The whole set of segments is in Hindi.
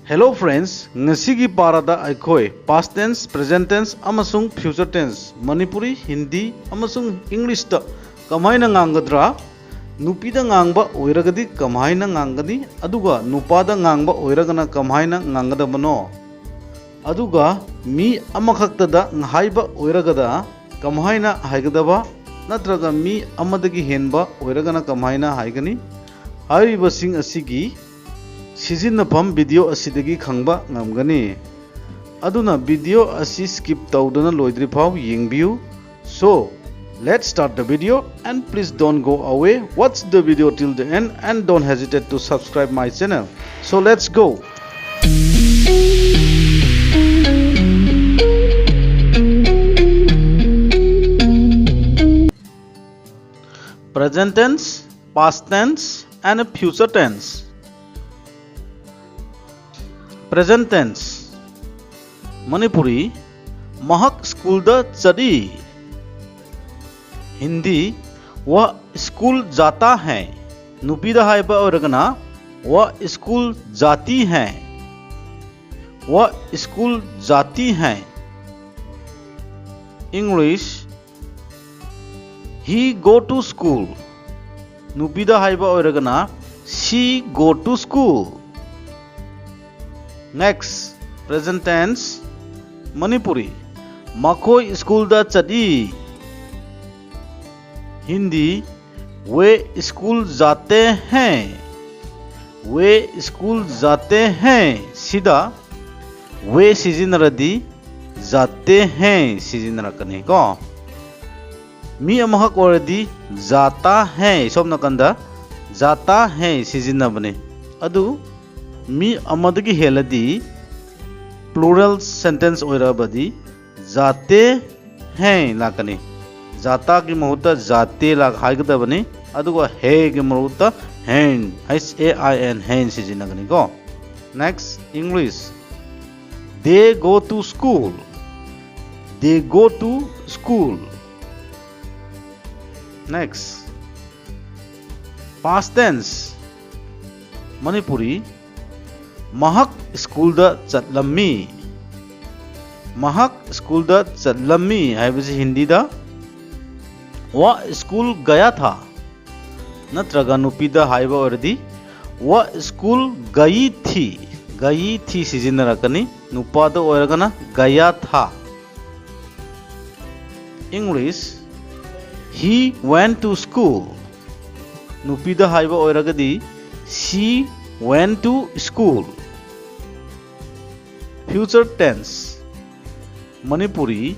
Hello friends, ngasigi parada aikoi past tense, present tense amasung future tense Manipuri, Hindi amasung English da kamaina ngangadra nupida ngangba oiragadi kamaina ngangadi aduga nupada ngangba oiragana kamaina ngangadabano aduga mi amakhakta da ngahaiba oiragada kamaina haigadaba natraga mi amadagi henba oiragana kamaina haigani hairibasing asigi सिजिन्नफम वीडियो असिदगी खंगबा ngamgani aduna video asi skip tawdana loidri phaw yengbiu so let's start the video and please don't go away, watch the video till the end and don't hesitate to subscribe my channel. So let's go. Present tense, past tense and future tense. Present tense Manipuri महक स्कूल द चढ़ी हिंदी वह स्कूल जाता है नुपीदा हाइबा औरगना वह स्कूल जाती है वह स्कूल जाती है English he go to school नुपीदा हाइबा औरगना she go to school Next, present tense Manipuri Makoi school da chadi Hindi वे स्कूल जाते हैं वे स्कूल जाते हैं सीधा वे सीजन रदी जाते हैं सीजन रखने को मी अमहक औरदी जाता है सब नकंदा जाता है सीजन बने अदु मी अमदगी हेलदी प्लूरल सेंटेंस ओइराबदी जाते हैं लाकने जाता की महूता जाते लाग हाइगदबने अदुगा हे की महूता हैन HAIN हैन सिजिनगनी को next English they go to school they go to school next past tense Manipuri महक school the चटलम्मी Mahak school the चटलम्मी Hindi दा वह स्कूल गया था नत्रगा नुपीदा हाइबा औरदी वह स्कूल गई थी सीजन रखनी नुपादा औरगना गया था English he went to school नुपीदा हाइबा औरगदी she went to school. Future tense Manipuri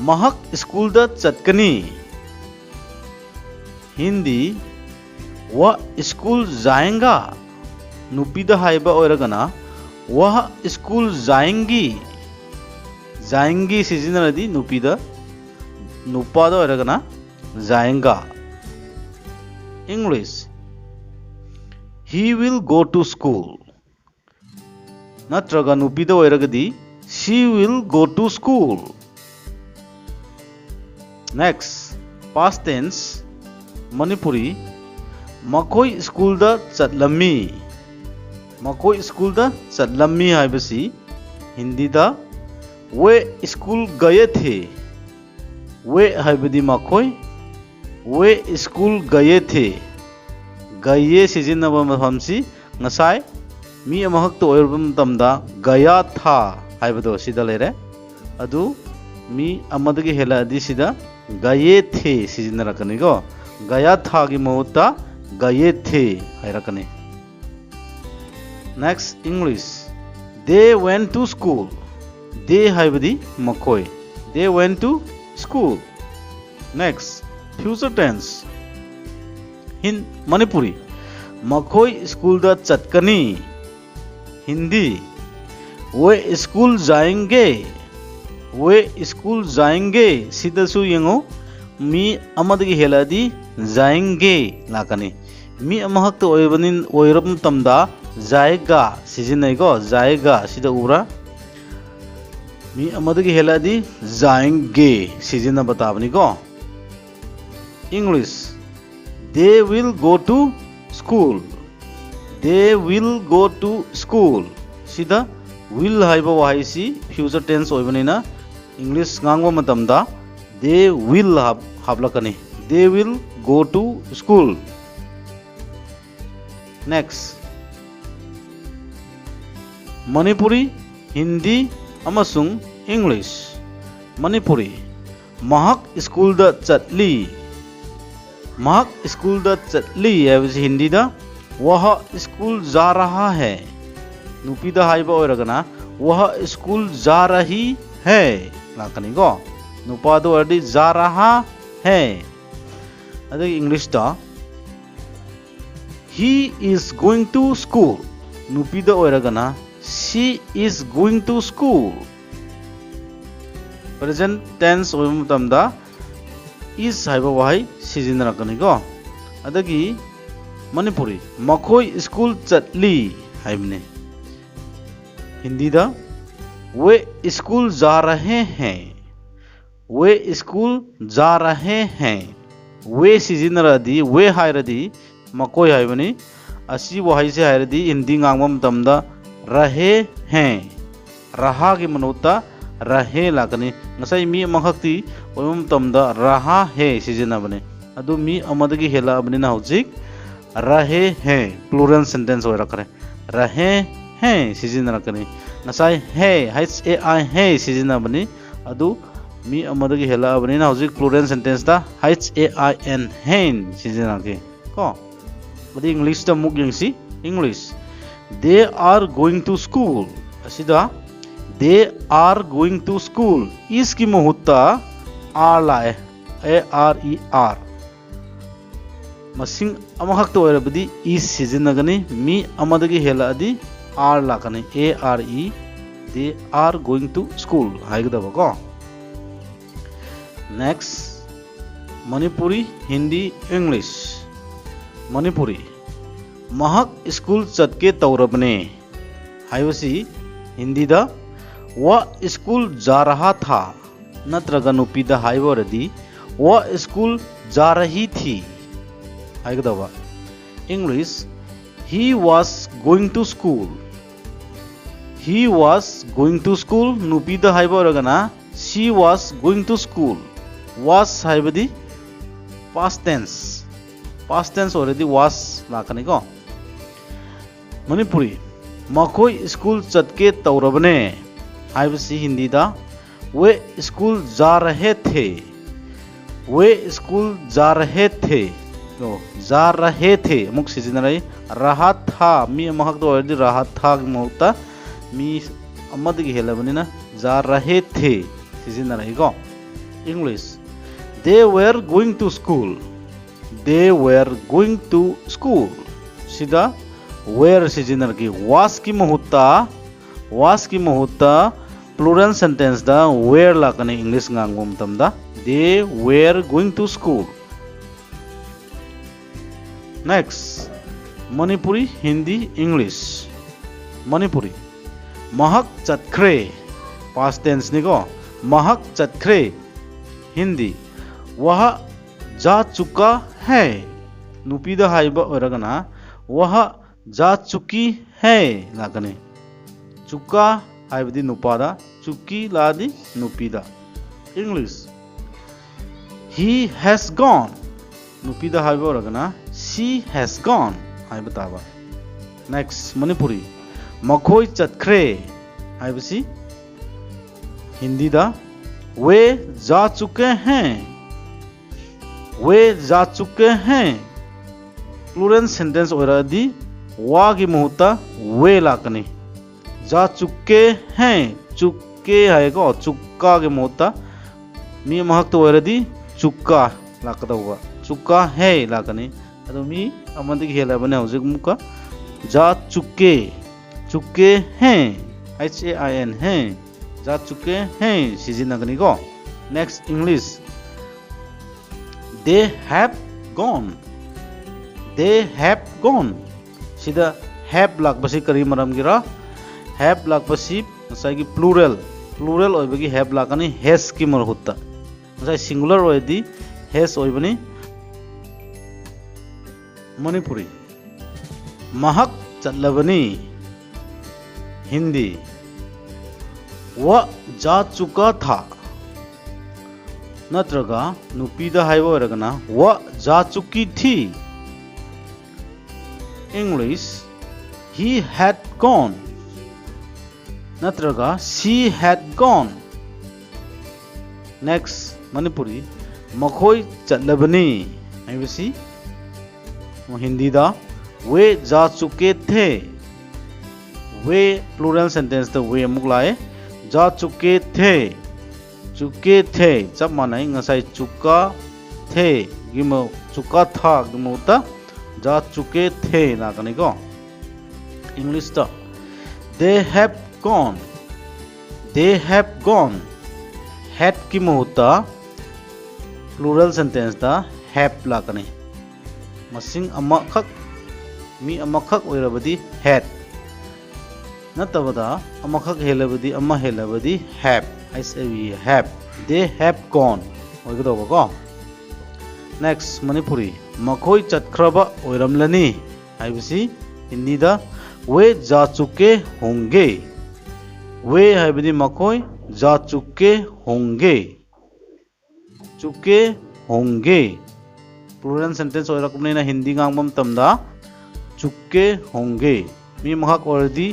महक स्कूल द चटकनी हिंदी वह स्कूल जाएगा नुपीदा हाइबा औरगना वह स्कूल जाएंगी जाएंगी सीजन रदी नुपीदा नुपादा औरगना जाएगा English He will go to school. Natraga nupida oiragadi she will go to school. Next, past tense Manipuri Makoi school da chatlammi Makoi school da chatlammi haibasi Hindi da way school गए थे वे हाइबदी मखोई वे स्कूल गए थे गये सिजिनब मफमसी ngасai mi amahak to oirbam tamda gaya tha haibado sida lere adu mi amadagi hela adi sida gaye the sijina rakani go gaya tha gi mohutta gaye the hairakani next english they went to school they haibadi makoi they went to school next future tense हिंद मणिपुरी मखोई स्कूल द चटकनी हिंदी वे स्कूल जाएंगे सीधसु यंगो मी अमदगी हेलादी जाएंगे लाकनी मी अमहक तो ओइबनिन ओइरम तमदा जाएगा सिजिनैगो जाएगा सिदा उरा मी अमदगी हेलादी जाएंगे सिजिना बताबनी को English They will go to school. They will go to school. सिदा will हाइबा वाहै सी फ्यूचर टेंस ओइबनिना English ngang matamda they will hablakani they will go to school. Next, Manipuri, Hindi amasung English. Manipuri, mahak school da chatli. Mahak school the चटली है हिंदी दा वह स्कूल जा रहा है नुपी दा हाइबा ओइरगना वह स्कूल जा रही है लाकनी गो नुपा दो अर्दी जा रहा है अदे इंग्लिश दा he is going to school नुपी दा ओइरगना she is going to school. Present tense ओइम तमदा is हाइबा वाहै सिजिनरकनी को अदगी मणिपुरी मखोई स्कूल चटली हाइबने हिंदी दा वे स्कूल जा रहे हैं वे स्कूल जा रहे हैं वे सिजिनरदी वे हाइरदी मखोई हाइबनी असी वाहै से हाइरदी हिंदी ngang तमदा रहे हैं रहा की मनोता रहे लाकनी नसाई मी मखक्ति ओइम तमदा रहा है सिजना बने अदु मी अमदगी हेला बने ना हौजिक रहे हैं प्लूरल सेंटेंस होय रखरे रहे हैं सिजना रखनी नसाई है एच ए आई है सिजना बने अदु मी अमदगी हेला बने ना हौजिक प्लूरल सेंटेंस दा एच ए आई एन हैं सिजना के को बदी इंग्लिश दा मुक यंगसी English they are going to school असिदा they are going to school इसकी मुहूर्ता आर लाए ARER मसिंग अमहक तो ओइरबदी इस सिजिनगनी मी अमदगी हेलादी आर लाकनी ARE they are going to school हाइगदबो को. Next, Manipuri, Hindi, English. Manipuri महक स्कूल चटके तौरबने हाइवसी हिंदी दा वह स्कूल जा रहा था नत्रगा नुपी दा हाइवरदी वह स्कूल जा रही थी हाइगदबा. English he was going to school he was going to school नुपी दा हाइवरगना she was going to school was हाइबदी past tense already was लाकनी को. मणिपुरी मखोई स्कूल चटके तौरबने हाइबसी हिंदी दा वे स्कूल जा रहे थे वे स्कूल जा रहे थे तो जा रहे थे मुख सिजिनराई रहा था मी महक तो अलरेडी रहा था मोता मी अमद की हेलबनी ना जा रहे थे सिजिनराई को. English they were going to school they were going to school सीधा where सिजिनर की was की मुहूर्ता प्लूरल सेंटेंस दा where लाकने इंग्लिश ngang तमदा they were going to school. Next, Manipuri, Hindi, English. मणिपुरी महक चटख्रे past tense निको महक चटख्रे हिंदी वह जा चुका है नुपीदा हाइबा ओरगना वह जा चुकी है लाकने चुका हाइबदी नुपादा चुकी लादी नुपीदा. इंग्लिश he has gone नुपीदा हाइबा ओरगना she has gone हाइबताबा. नेक्स्ट, मणिपुरी मखोई चटख्रे हाइबसी हिंदी दा वे जा चुके हैं प्लूरल सेंटेंस ओरदी वा की मुहूर्ता वे लाकनी जा चुके हैं चुके है चुक्का के मुहूर्ता मी महक तो ओरदी चुक्का लाकदा हुआ चुक्का है लाकनी अदो मी अमंदी की हेला बने हौजिक मुका जा चुके हैं HAIN हैं जा चुके हैं सिजिनगनी को. Next, English they have gone सीधा have लाकबसी करी मरम गिरा have लाकबसी मसाई की प्लूरल ओइबगी have लाकनी has की मरहुत्ता मसाई सिंगुलर ओइदी has ओइबनी. मणिपुरी महक चलबनी हिंदी वह जा चुका था नत्रगा नुपीदा हाइबा ओइरगना वह जा चुकी थी इंग्लिश he had gone नत्रगा she had gone next Manipuri मखोई चलबनी हाइबसी हिंदी दा वे जा चुके थे वे प्लूरल सेंटेंस दा वे अमुक लाए जा चुके थे चप मानाई ngасai चुका थे गिमो चुका था गिमोता जा चुके थे ना कने को इंग्लिश दा they have gone had की मोता प्लूरल सेंटेंस दा have ला कने मसिंग अमखक मी अमखक ओइरबदी had नतबदा अमखक हेलबदी अमा हेलबदी have have they have gone ओइगदोबा को नेक्स्ट मणिपुरी मखोई चतख्रबा ओइरमलनी हाइबसी हिंदी दा वे जा चुके होंगे वे हाइबदी मखोई जा चुके होंगे प्लूरल सेंटेंस ओइरकमनेना हिंदी गांगबम तमदा चुके होंगे मी महक ओरदी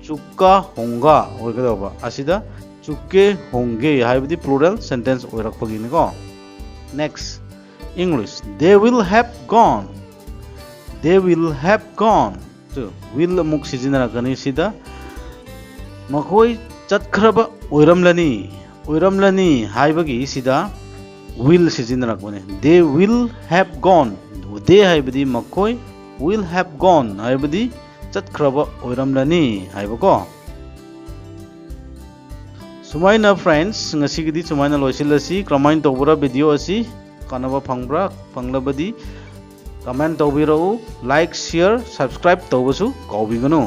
चुका होंगा ओइगदोबा असिदा चुके होंगे हाइबदी प्लूरल सेंटेंस ओइरकपगिनिको next English they will have gone तो will मुक सिजिनरकनी सिदा मखोई चतख्रबा ओइरमलनी हाइबगी सिदा will सिजिनरकने they will have gone they हाइबदी मखोई will have gone हाइबदी चतख्रबा ओइरमलनी हाइबको सुमाइना फ्रेंड्स ngasiगidi सुमाइना लोइसिलसी क्रमाइन तोबरा वीडियो असि कानबा फंगब्रा फंगलबदी कमेंट तौबिरऊ लाइक शेयर सब्सक्राइब तौबसु कौबिगनु।